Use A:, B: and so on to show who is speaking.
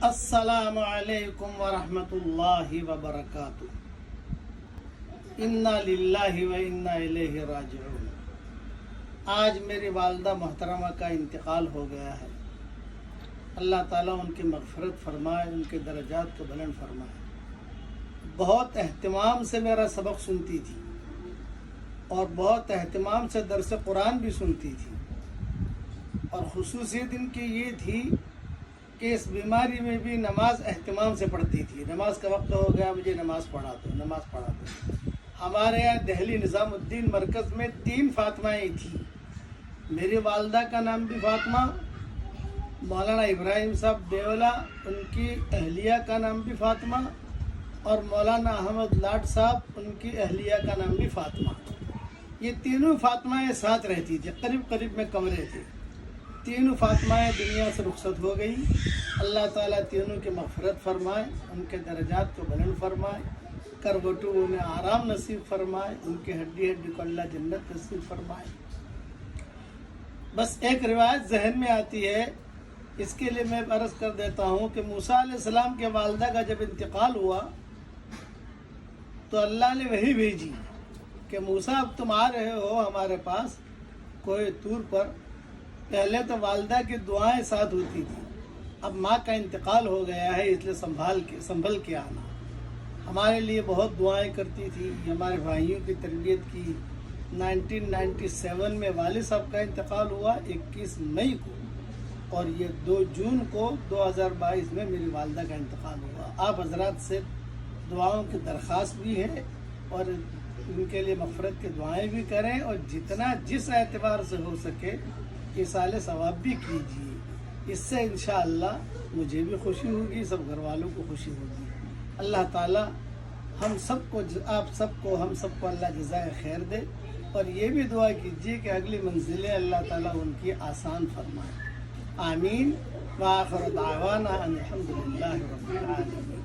A: السلام علیکم ورحمۃ اللہ وبرکاتہ۔ انا للہ و انا الیہ راجعون۔ آج میری والدہ محترمہ کا انتقال ہو گیا ہے۔ اللہ تعالیٰ ان کی مغفرت فرمائے، ان کے درجات کو بلند فرمائے۔ بہت اہتمام سے میرا سبق سنتی تھی اور بہت اہتمام سے درس قرآن بھی سنتی تھی، اور خصوصیت ان کی یہ تھی کہ اس بیماری میں بھی نماز اہتمام سے پڑھتی تھی۔ نماز کا وقت ہو گیا، مجھے نماز پڑھا دو۔ ہمارے یہاں دہلی نظام الدین مرکز میں 3 فاطمائیں تھیں۔ میری والدہ کا نام بھی فاطمہ، مولانا ابراہیم صاحب دیولا ان کی اہلیہ کا نام بھی فاطمہ، اور مولانا احمد لاٹ صاحب ان کی اہلیہ کا نام بھی فاطمہ۔ یہ تینوں فاطمائیں ساتھ رہتی تھی، قریب قریب میں کمرے تھے۔ تینوں فاطمائیں دنیا سے رخصت ہو گئی۔ اللہ تعالیٰ تینوں کی مغفرت فرمائے، ان کے درجات کو بلند فرمائے، کروٹوں میں آرام نصیب فرمائے، ان کے ہڈی کو اللہ جنت نصیب فرمائے۔ بس ایک روایت ذہن میں آتی ہے، اس کے لیے میں عرض کر دیتا ہوں کہ موسیٰ علیہ السلام کے والدہ کا جب انتقال ہوا تو اللہ نے وحی بھیجی کہ موسیٰ اب تم آ رہے ہو ہمارے پاس کوہ طور پر۔ پہلے تو والدہ کی دعائیں ساتھ ہوتی تھی، اب ماں کا انتقال ہو گیا ہے، اس لیے سنبھل کے آنا۔ ہمارے لیے بہت دعائیں کرتی تھی، ہمارے بھائیوں کی تربیت کی۔ 1997 میں والد صاحب کا انتقال ہوا 21 مئی کو، اور یہ 2 جون کو 2022 میں میری والدہ کا انتقال ہوا۔ آپ حضرات سے دعاؤں کی درخواست بھی ہے، اور ان کے لیے مغفرت کی دعائیں بھی کریں، اور جتنا جس اعتبار سے ہو سکے ایصال ثواب بھی کیجیے۔ اس سے انشاءاللہ مجھے بھی خوشی ہوگی، سب گھر والوں کو خوشی ہوگی۔ اللہ تعالیٰ ہم سب کو، آپ سب کو، ہم سب کو اللہ جزائے خیر دے، اور یہ بھی دعا کیجیے کہ اگلی منزلیں اللہ تعالیٰ ان کی آسان فرمائے۔ آمین۔ وآخر دعوانا ان الحمد للہ رب العالمین۔